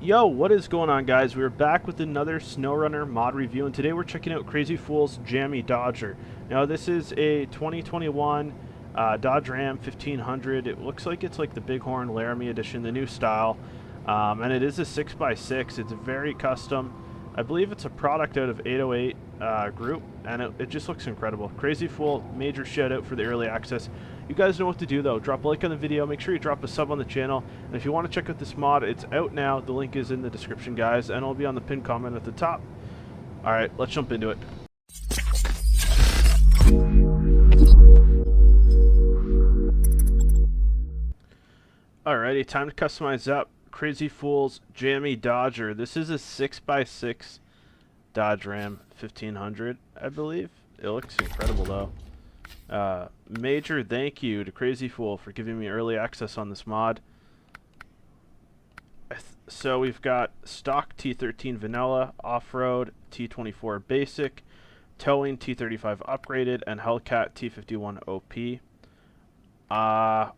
Yo, what is going on, guys? We're back with another SnowRunner mod review, and today we're checking out Crazy Fools Jammy Dodger. Now, this is a 2021 Dodge Ram 1500. It looks like it's like the Bighorn Laramie edition, the new style, and it is a 6x6. It's very custom. I believe it's a product out of 808 Group, and it just looks incredible. Crazy Fool, major shout out for the early access. You guys know what to do though. Drop a like on the video, make sure you drop a sub on the channel, and if you want to check out this mod, it's out now. The link is in the description, guys, and it'll be on the pinned comment at the top. Alright, let's jump into it. Alrighty, time to customize up Crazy Fools Jammy Dodger. This is a 6x6 Dodge Ram 1500, I believe. It looks incredible though. Major thank you to Crazy Fool for giving me early access on this mod. So we've got stock T13 vanilla, off-road T24 basic, towing T35 upgraded, and Hellcat T51 OP. I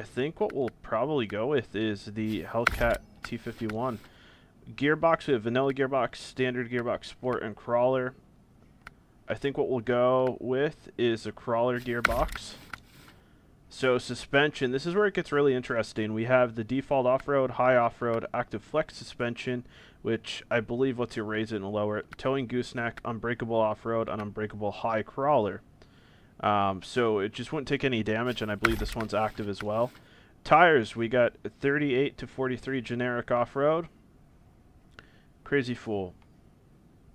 think what we'll probably go with is the Hellcat T51. Gearbox, we have vanilla gearbox, standard gearbox, sport, and crawler. I think what we'll go with is a crawler gearbox. So suspension, this is where it gets really interesting. We have the default off-road, high off-road, active flex suspension, which I believe lets you raise it and lower it. Towing gooseneck, unbreakable off-road, and unbreakable high crawler. So it just wouldn't take any damage, and I believe this one's active as well. Tires, we got 38 to 43 generic off-road. Crazy Fool,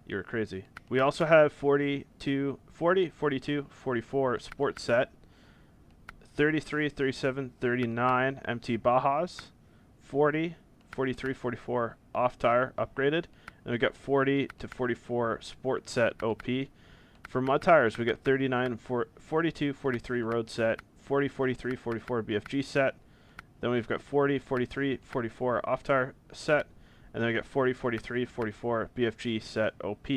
you're crazy. We also have 40, 42, 44 sport set, 33, 37, 39 MT Bajas, 40, 43, 44 off tire upgraded, and we got 40 to 44 sport set OP. For mud tires, we got 39, 42, 43 road set, 40, 43, 44 BFG set. Then we've got 40, 43, 44 off tire set, and then we got 40, 43, 44 BFG set OP.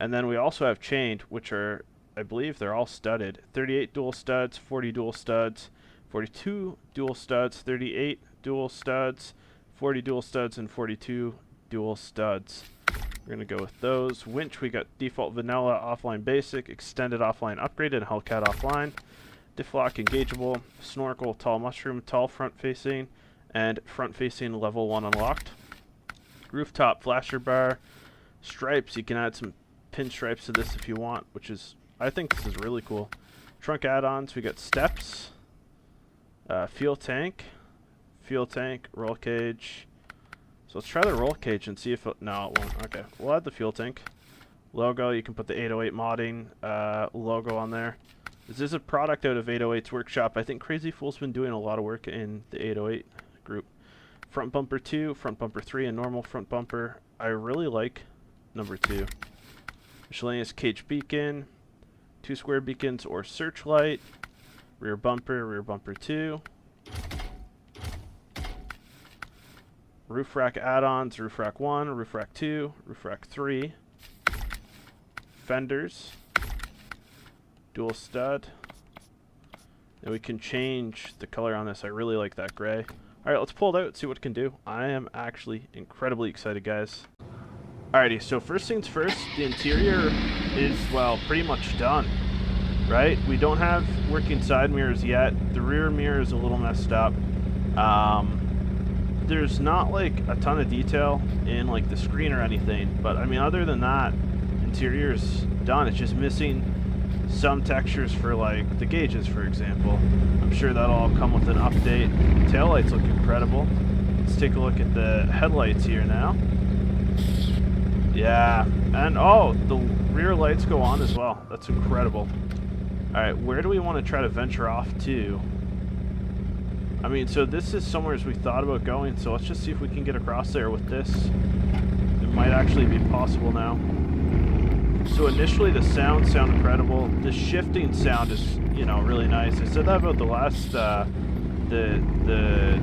And then we also have chained, which are, I believe they're all studded. 38 dual studs, 40 dual studs, 42 dual studs, 38 dual studs, 40 dual studs, and 42 dual studs. We're going to go with those. Winch, we got default vanilla, offline basic, extended offline upgraded, and Hellcat offline. Diff lock engageable, snorkel, tall mushroom, tall front facing, and front facing level 1 unlocked. Rooftop flasher bar. Stripes, you can add some pinstripes to this if you want, which is, I think this is really cool. Trunk add-ons, we got steps, fuel tank, roll cage. So let's try the roll cage and see if it, no, it won't. Okay, we'll add the fuel tank. Logo, you can put the 808 modding logo on there. This is a product out of 808's workshop. I think Crazy Fool's been doing a lot of work in the 808 group. Front bumper 2, front bumper 3, and normal front bumper. I really like number 2. Miscellaneous cage beacon, 2 square beacons or searchlight, rear bumper 2. Roof rack add-ons, roof rack 1, roof rack 2, roof rack 3. Fenders, dual stud. And we can change the color on this. I really like that gray. Alright, let's pull it out and see what it can do. I am actually incredibly excited, guys. Alrighty, so first things first, the interior is, well, pretty much done, right? We don't have working side mirrors yet. The rear mirror is a little messed up. There's not, like, a ton of detail in, like, the screen or anything, but, I mean, other than that, interior's done. It's just missing some textures for, like, the gauges, for example. I'm sure that'll all come with an update. Taillights look incredible. Let's take a look at the headlights here now. Yeah, and oh, the rear lights go on as well. That's incredible. Alright, where do we want to try to venture off to? I mean, so this is somewhere as we thought about going, so let's just see if we can get across there with this. It might actually be possible now. So initially the sounds sound incredible. The shifting sound is, you know, really nice. I said that about the last, the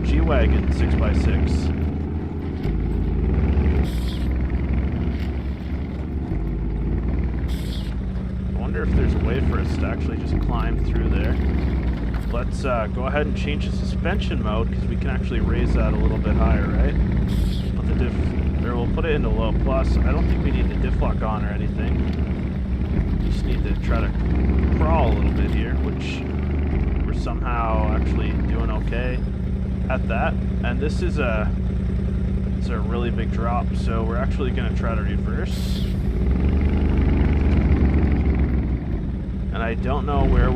G-Wagon 6x6. If there's a way for us to actually just climb through there. let's go ahead and change the suspension mode, because we can actually raise that a little bit higher, right? Put the diff, or we'll put it into low plus. I don't think we need the diff lock on or anything. Just need to try to crawl a little bit here, which we're somehow actually doing okay at that. And this is a really big drop, so we're actually going to try to reverse. And I don't know where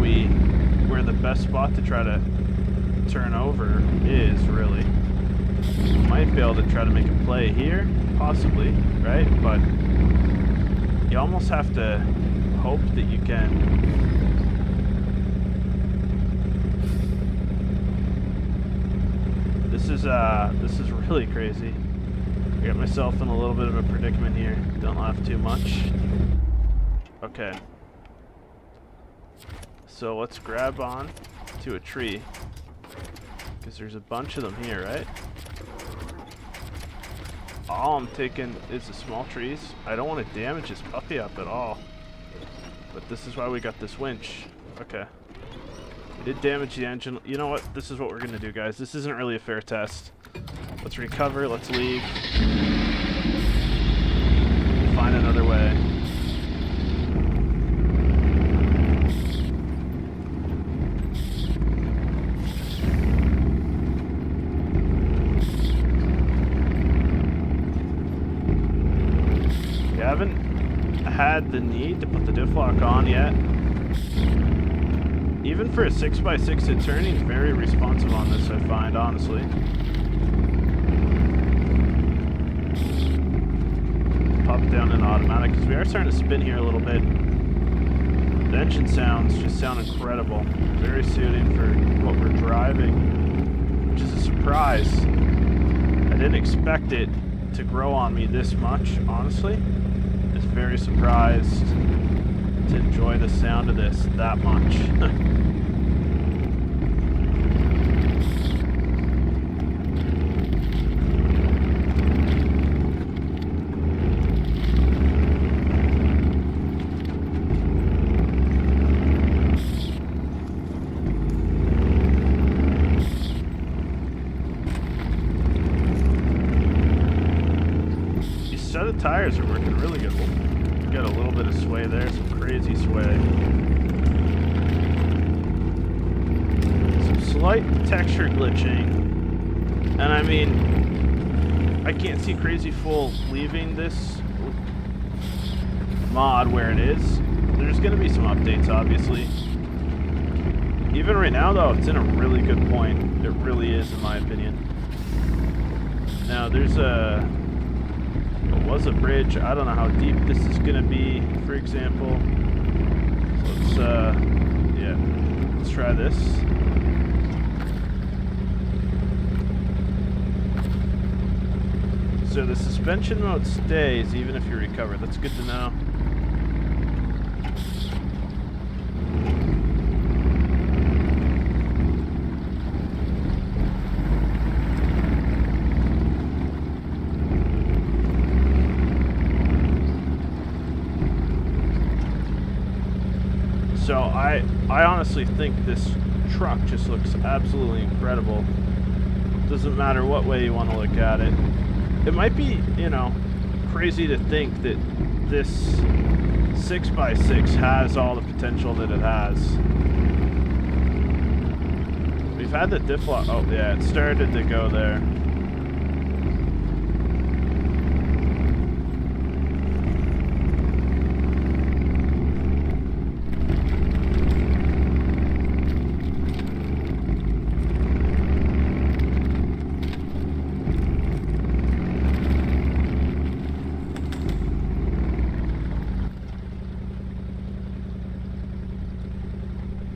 the best spot to try to turn over is, really. Might be able to try to make a play here, possibly, right? But you almost have to hope that you can. This is really crazy. I got myself in a little bit of a predicament here. Don't laugh too much. Okay. So let's grab on to a tree, because there's a bunch of them here, right? All I'm taking is the small trees. I don't want to damage this puppy up at all, but this is why we got this winch. Okay. We did damage the engine. You know what? This is what we're going to do, guys. This isn't really a fair test. Let's recover. Let's leave. Find another way. We haven't had the need to put the diff lock on yet. Even for a 6x6, it's turning very responsive on this, I find, honestly. Pop it down in automatic, because we are starting to spin here a little bit. The engine sounds just sound incredible. Very suiting for what we're driving, which is a surprise. I didn't expect it to grow on me this much, honestly. I was very surprised to enjoy the sound of this that much. The tires are working really good. We'll get a little bit of sway there, some crazy sway. Some slight texture glitching. And I mean, I can't see Crazy Fool leaving this mod where it is. There's going to be some updates, obviously. Even right now, though, it's in a really good point. It really is, in my opinion. Now, there's was a bridge. I don't know how deep this is gonna be, for example. So let's yeah, let's try this. So the suspension mode stays even if you recover. That's good to know. So I honestly think this truck just looks absolutely incredible. Doesn't matter what way you want to look at it. It might be, you know, crazy to think that this 6x6 has all the potential that it has. We've had the diff lock. Oh yeah, it started to go there.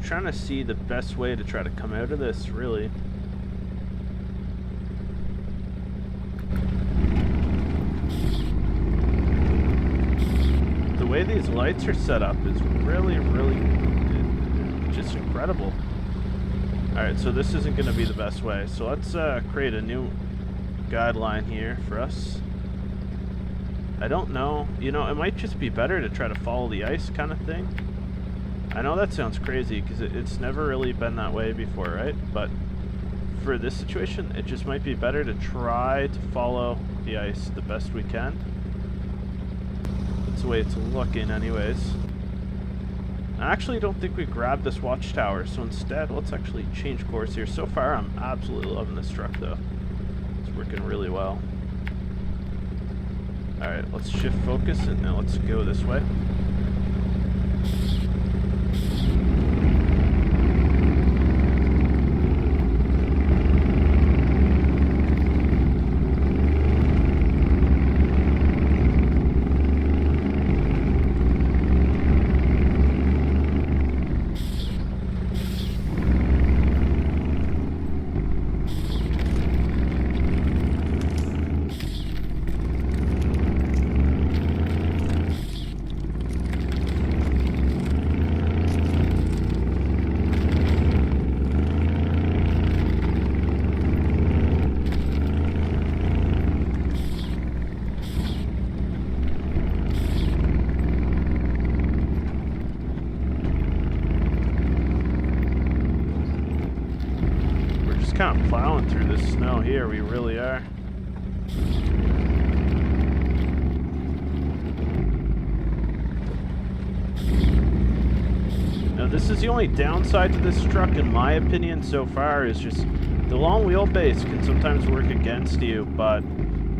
Trying to see the best way to try to come out of this, really. The way these lights are set up is really just incredible. Alright, so this isn't going to be the best way. So let's create a new guideline here for us. I don't know. You know, it might just be better to try to follow the ice kind of thing. I know that sounds crazy because it's never really been that way before, right? But for this situation, it just might be better to try to follow the ice the best we can. That's the way it's looking anyways. I actually don't think we grabbed this watchtower, so instead, let's actually change course here. So far, I'm absolutely loving this truck, though. It's working really well. Alright, let's shift focus, and now let's go this way. Kind of plowing through this snow here, we really are. Now this is the only downside to this truck in my opinion so far, is just the long wheelbase can sometimes work against you, but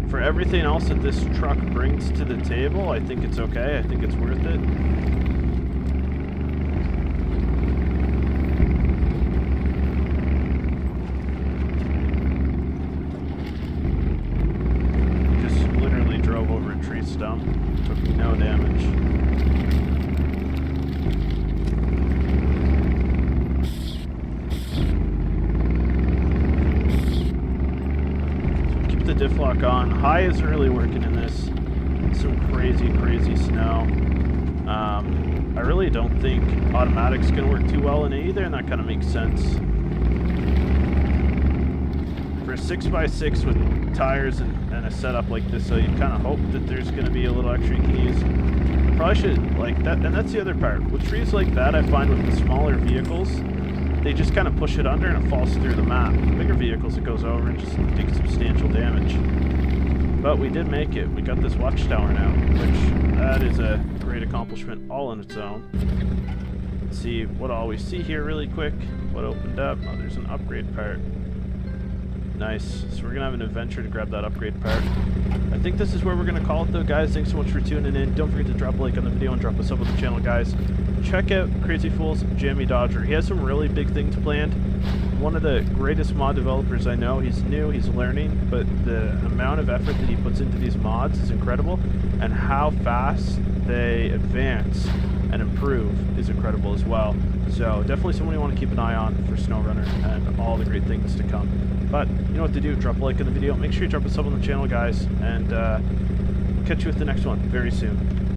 for everything else that this truck brings to the table, I think it's okay. I think it's worth it. Took no damage. So keep the diff lock on. High isn't really working in this. Some crazy, crazy snow. I really don't think automatic's gonna work too well in it either, and that kind of makes sense. For a 6x6 with tires and a setup like this, so you kind of hope that there's going to be a little extra you can use. Probably should, like that, and that's the other part. With trees like that, I find with the smaller vehicles, they just kind of push it under and it falls through the map. Bigger vehicles, it goes over and just takes substantial damage. But we did make it. We got this watchtower now, which that is a great accomplishment all on its own. Let's see what all we see here really quick. What opened up? Oh, there's an upgrade part. Nice. So we're going to have an adventure to grab that upgrade part. I think this is where we're going to call it though, guys. Thanks so much for tuning in. Don't forget to drop a like on the video and drop a sub on the channel, guys. Check out Crazy Fools Jammy Dodger. He has some really big things planned. One of the greatest mod developers I know. He's new, he's learning, but the amount of effort that he puts into these mods is incredible, and how fast they advance and improve is incredible as well. So definitely someone you want to keep an eye on for SnowRunner and all the great things to come. But you know what to do. Drop a like on the video. Make sure you drop a sub on the channel, guys, and catch you with the next one very soon.